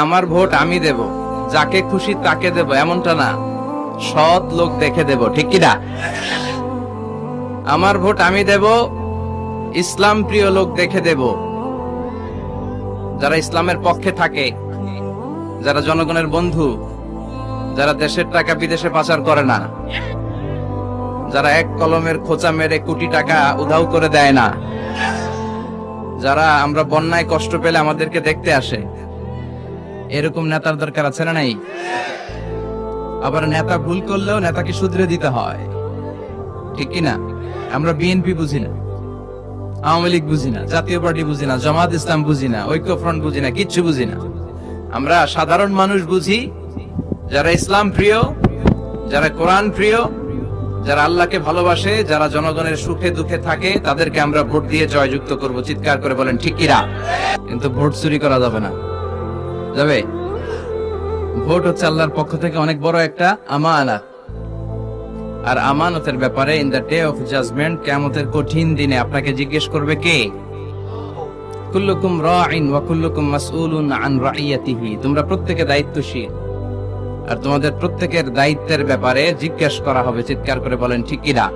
আমার ভোট আমি দেব, যাকে খুশি তাকে দেব এমনটা না, সৎ লোক দেখে দেব, ঠিক কিনা? আমার ভোট আমি দেব, ইসলাম প্রিয় লোক দেখে দেব, যারা ইসলামের পক্ষে থাকে, যারা জনগণের বন্ধু, যারা দেশের টাকা বিদেশে পাচার করে না, যারা এক কলমের খোঁচা মেরে কোটি টাকা উধাও করে দেয় না, যারা আমরা বন্যায় কষ্ট পেলে আমাদেরকে দেখতে আসে, এরকম নেতার দরকার আছে না নাই? আবার নেতা ভুল করলেও নেতাকে শুধরে দিতে হয়, ঠিক কিনা? আমরা বিএনপি বুঝি না, আওয়ামী লীগ বুঝি না, জাতীয় পার্টি বুঝি না, জামাত ইসলাম বুঝি না, ঐক্যফ্রন্ট বুঝি না, কিচ্ছু বুঝি না। আমরা সাধারণ মানুষ বুঝি, যারা ইসলাম প্রিয়, যারা কোরআন প্রিয়, যারা আল্লাহকে ভালোবাসে, যারা জনগণের সুখে দুঃখে থাকে, তাদেরকে আমরা ভোট দিয়ে জয়যুক্ত করব। চিৎকার করে বলেন ঠিক কিনা? কিন্তু ভোট চুরি করা যাবে না, যাবে? ভোট হচ্ছে আল্লাহর পক্ষ থেকে অনেক বড় একটা আমানত, আর আমানতের ব্যাপারে in the day of judgement, কিয়ামতের কঠিন দিনে আপনাকে জিজ্ঞেস করবে কে? কুল্লুকুম রাইন ওয়া কুল্লুকুম মাসউলুন আন রাইয়াতিহি। তোমরা প্রত্যেকে দায়িত্বশীল, আর তোমাদের প্রত্যেকের দায়িত্বের ব্যাপারে জিজ্ঞেস করা হবে। চিৎকার করে বলেন ঠিক কিনা?